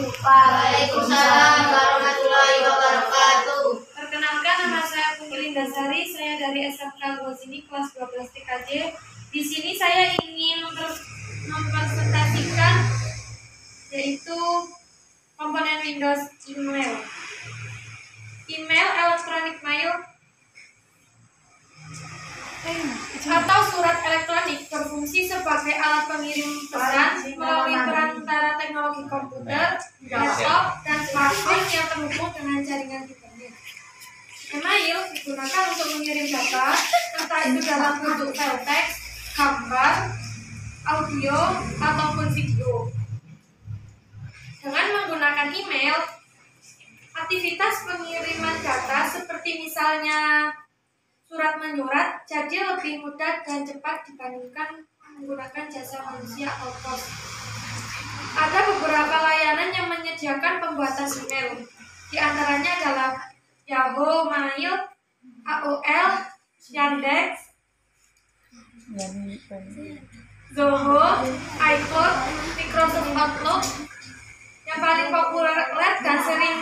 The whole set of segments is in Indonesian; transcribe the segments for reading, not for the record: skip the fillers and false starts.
Waalaikumsalam warahmatullahi wabarakatuh. Perkenalkan, nama saya Pungki Lindasari, saya dari SMK Gosini kelas 12 TKJ. Di sini saya ingin mempresentasikan yaitu komponen Windows email. Email, elektronik mail, atau surat elektronik berfungsi sebagai alat pengirim pesan melalui perantara teknologi komputer, laptop, dan smartphone yang terhubung dengan jaringan internet. Email digunakan untuk mengirim data, entah itu dalam bentuk file teks, gambar, audio, ataupun video. Dengan menggunakan email, aktivitas pengiriman data seperti misalnya surat menyurat jadi lebih mudah dan cepat dibandingkan menggunakan jasa manusia atau pos. Ada beberapa layanan yang menyediakan pembuatan email. Di antaranya adalah Yahoo Mail, AOL, Yandex, Zoho, iCloud, Microsoft Outlook. Yang paling populer dan sering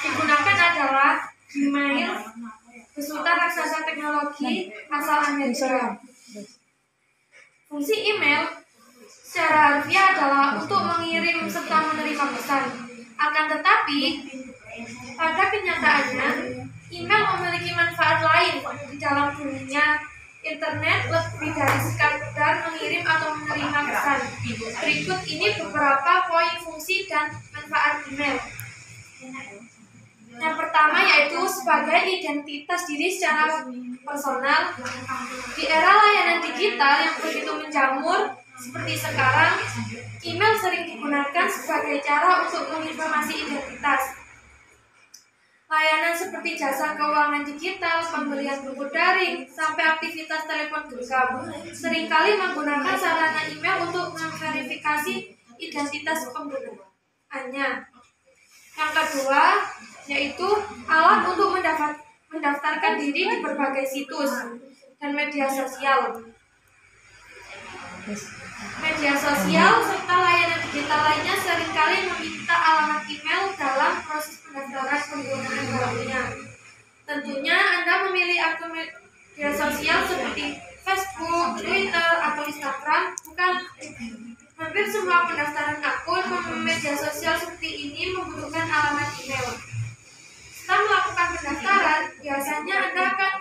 digunakan adalah Gmail, besutan raksasa teknologi asal Amerika. Fungsi email secara harfiah adalah untuk mengirim serta menerima pesan. Akan tetapi, pada kenyataannya, email memiliki manfaat lain di dalam dunia internet lebih dari sekadar mengirim atau menerima pesan. Berikut ini beberapa poin fungsi dan manfaat email. Yang pertama yaitu sebagai identitas diri secara personal. Di era layanan digital yang begitu menjamur seperti sekarang, email sering digunakan sebagai cara untuk menginformasi identitas. Layanan seperti jasa keuangan digital, pembelian buku daring, sampai aktivitas telepon genggam seringkali menggunakan sarana email untuk memverifikasi identitas penggunaannya. Yang kedua yaitu alat untuk mendaftarkan diri di berbagai situs dan media sosial. Media sosial serta layanan digital lainnya seringkali meminta alamat email dalam proses pendaftaran penggunaan barangnya. Tentunya Anda memilih akun media sosial seperti Facebook, Twitter, atau Instagram, bukan? Hampir semua pendaftaran akun media sosial seperti ini membutuhkan alamat email. Setelah melakukan pendaftaran, biasanya Anda akan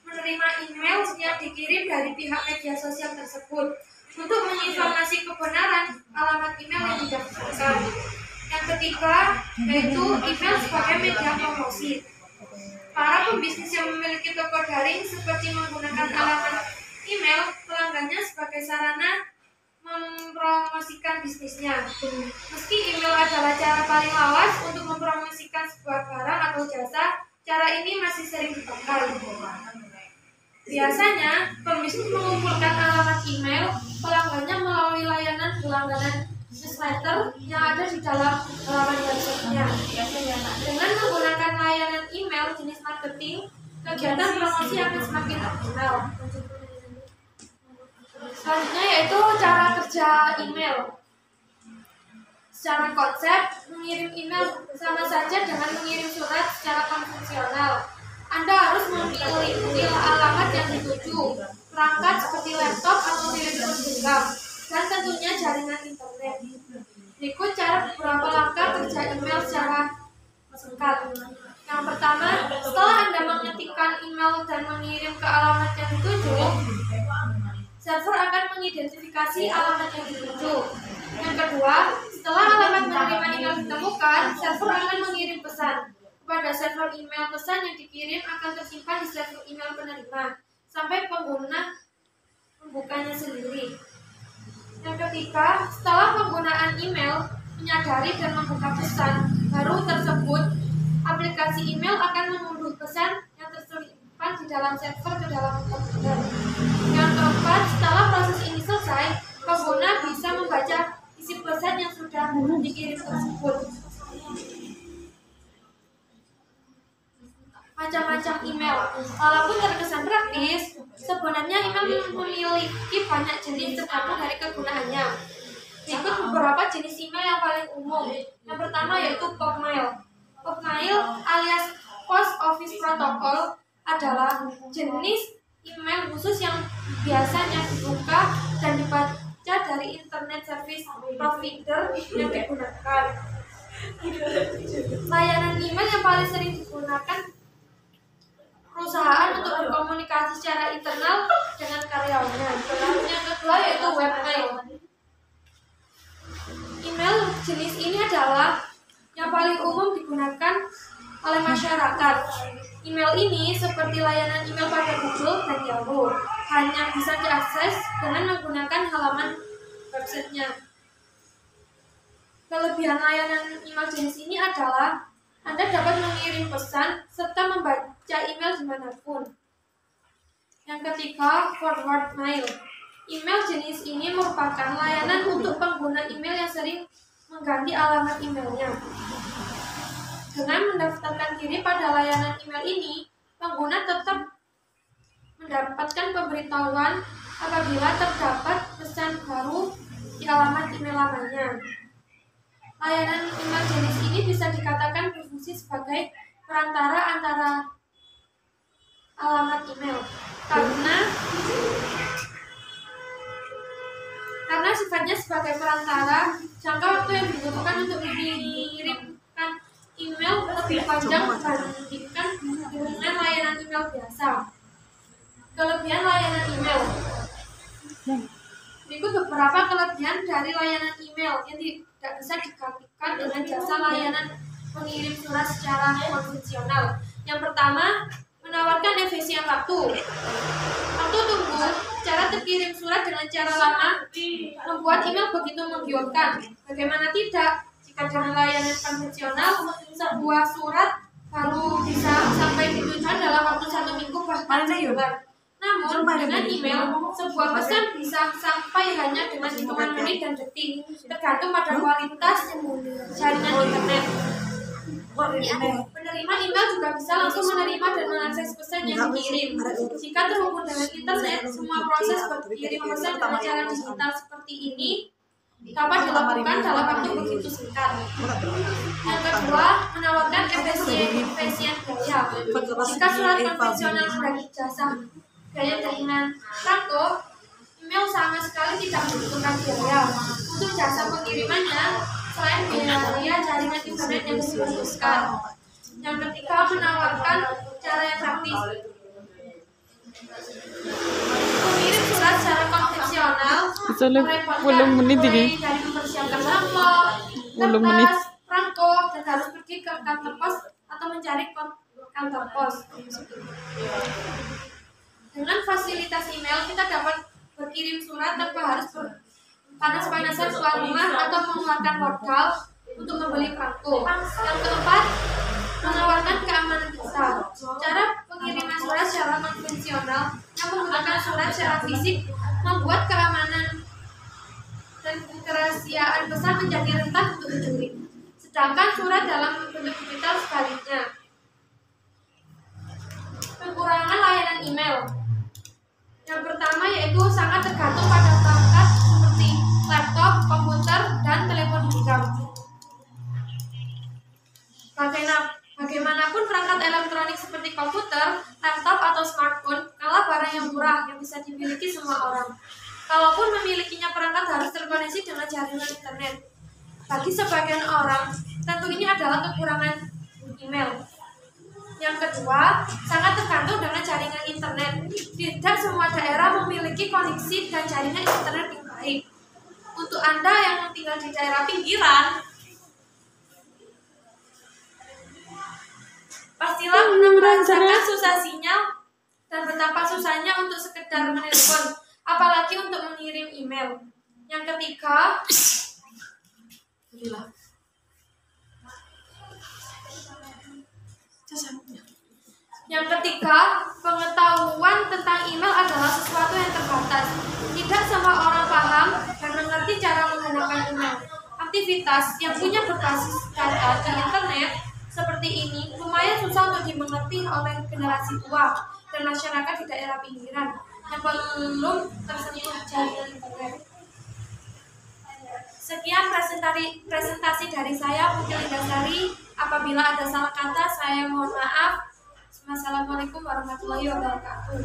menerima email yang dikirim dari pihak media sosial tersebut untuk menginformasi kebenaran alamat email yang didaftarkan. Yang ketiga, yaitu email sebagai media promosi. Para pembisnis yang memiliki toko daring seperti menggunakan alamat email pelanggannya sebagai sarana mempromosikan bisnisnya. Meski email adalah cara paling lawas untuk mempromosikan sebuah barang atau jasa, cara ini masih sering dipakai. Biasanya, pembisnis mengumpulkan alamat email pelanggannya melalui layanan berlangganan newsletter yang ada di dalam halaman websitenya. Dengan menggunakan layanan email jenis marketing, kegiatan promosi akan semakin optimal. Selanjutnya yaitu cara kerja email. Secara konsep, mengirim email sama saja dengan mengirim surat secara konvensional. Anda harus memilih alamat yang dituju, perangkat seperti laptop atau telepon genggam, dan tentunya jaringan internet. Berikut beberapa langkah kerja email secara singkat. Yang pertama, setelah Anda mengetikkan email dan mengirim ke alamat yang dituju, server akan mengidentifikasi alamat yang dituju. Yang kedua, setelah alamat menerima email ditemukan, server akan mengirim pesan. Pada server email pesan yang dikirim akan tersimpan di server email penerima sampai pengguna membukanya sendiri. Yang ketiga, setelah penggunaan email menyadari dan membuka pesan baru tersebut, aplikasi email akan mengunduh pesan yang tersimpan di dalam server ke dalam komputer. Yang keempat, setelah proses ini selesai, pengguna bisa membaca isi pesan yang sudah dikirim tersebut. Macam-macam email. Walaupun terkesan praktis, sebenarnya email memiliki banyak jenis tergantung dari kegunaannya. Berikut beberapa jenis email yang paling umum. Yang pertama yaitu POPmail. POPmail alias Post Office Protocol adalah jenis email khusus yang biasanya dibuka dan dibaca dari internet service provider yang digunakan. Layanan email yang paling sering digunakan perusahaan untuk berkomunikasi secara internal dengan karyawannya. Yang kedua yaitu webmail. Email jenis ini adalah yang paling umum digunakan oleh masyarakat. Email ini seperti layanan email pada Google dan Yahoo, hanya bisa diakses dengan menggunakan halaman websitenya. Kelebihan layanan email jenis ini adalah Anda dapat mengirim pesan serta membaca email dimanapun. Yang ketiga, forward mail. Email jenis ini merupakan layanan untuk pengguna email yang sering mengganti alamat emailnya. Dengan mendaftarkan diri pada layanan email ini, pengguna tetap mendapatkan pemberitahuan apabila terdapat pesan baru di alamat email lamanya. Layanan email jenis ini bisa dikatakan berfungsi sebagai perantara antara alamat email karena sifatnya sebagai perantara, jangka waktu yang dibutuhkan untuk mengirimkan email lebih panjang dibandingkan dengan layanan email biasa. Kelebihan layanan email. Berikut beberapa kelebihan dari layanan email yang tidak bisa digantikan dengan jasa layanan mengirim surat secara konvensional. Yang pertama, menawarkan efisien waktu. Waktu tunggu cara terkirim surat dengan cara lama membuat email begitu menggiurkan. Bagaimana tidak? Jika dengan layanan konvensional, sebuah surat baru bisa sampai di tujuan dalam waktu 1 minggu bahkan sebulan. Namun, dengan email, sebuah pesan bisa sampai hanya dengan hitungan menit dan detik, tergantung pada kualitas jaringan internet. Penerima email juga bisa langsung menerima dan mengakses pesan yang dikirim. Jika terhubung dengan internet, semua proses berkirim pesan dengan cara digital seperti ini dapat dilakukan dalam waktu begitu singkat. Yang kedua, menawarkan efisien daya. Jika surat konvensional membagi jasa gaya jaringan Franco, email sama sekali tidak membutuhkan biaya. Untuk jasa pengirimannya, selain biaya jaringan internet yang dibutuhkan. Yang ketiga, menawarkan cara yang praktis. Mengirim surat secara konvensional merepotkan mulai dari mempersiapkan amplop, kertas, Franco, dan harus pergi ke kantor pos atau mencari kantor pos. Dengan fasilitas email, kita dapat berkirim surat tanpa harus panas-panasan keluar rumah atau mengeluarkan modal untuk membeli Franco. Yang keempat, menawarkan keamanan besar. Cara pengiriman surat secara konvensional yang menggunakan surat secara fisik membuat keamanan dan kerahasiaan pesan menjadi rentan untuk dicuri. Sedangkan surat dalam bentuk digital sebaliknya. Kekurangan layanan email. Yang pertama yaitu sangat tergantung pada perangkat seperti laptop, komputer, dan telepon genggam. Bagaimanapun perangkat elektronik seperti komputer, laptop, atau smartphone kalah barang yang murah yang bisa dimiliki semua orang. Kalaupun memilikinya, perangkat harus terkoneksi dengan jaringan internet. Bagi sebagian orang, tentu ini adalah kekurangan email. Yang kedua, sangat tergantung dengan jaringan internet. Tidak semua daerah memiliki koneksi dan jaringan internet yang baik. Untuk Anda yang tinggal di daerah pinggiran, pastilah pernah merasakan susah sinyal dan betapa susahnya untuk sekedar menelpon, apalagi untuk mengirim email. Yang ketiga, pengetahuan tentang email adalah sesuatu yang terbatas. Tidak semua orang paham dan mengerti cara menggunakan email. Aktivitas yang punya berbasis data di internet seperti ini lumayan susah untuk dimengerti oleh generasi tua dan masyarakat di daerah pinggiran yang belum tersentuh jaringan internet. Sekian presentasi dari saya, Putri Lindasari. Apabila ada salah kata, saya mohon maaf. Wassalamualaikum warahmatullahi wabarakatuh.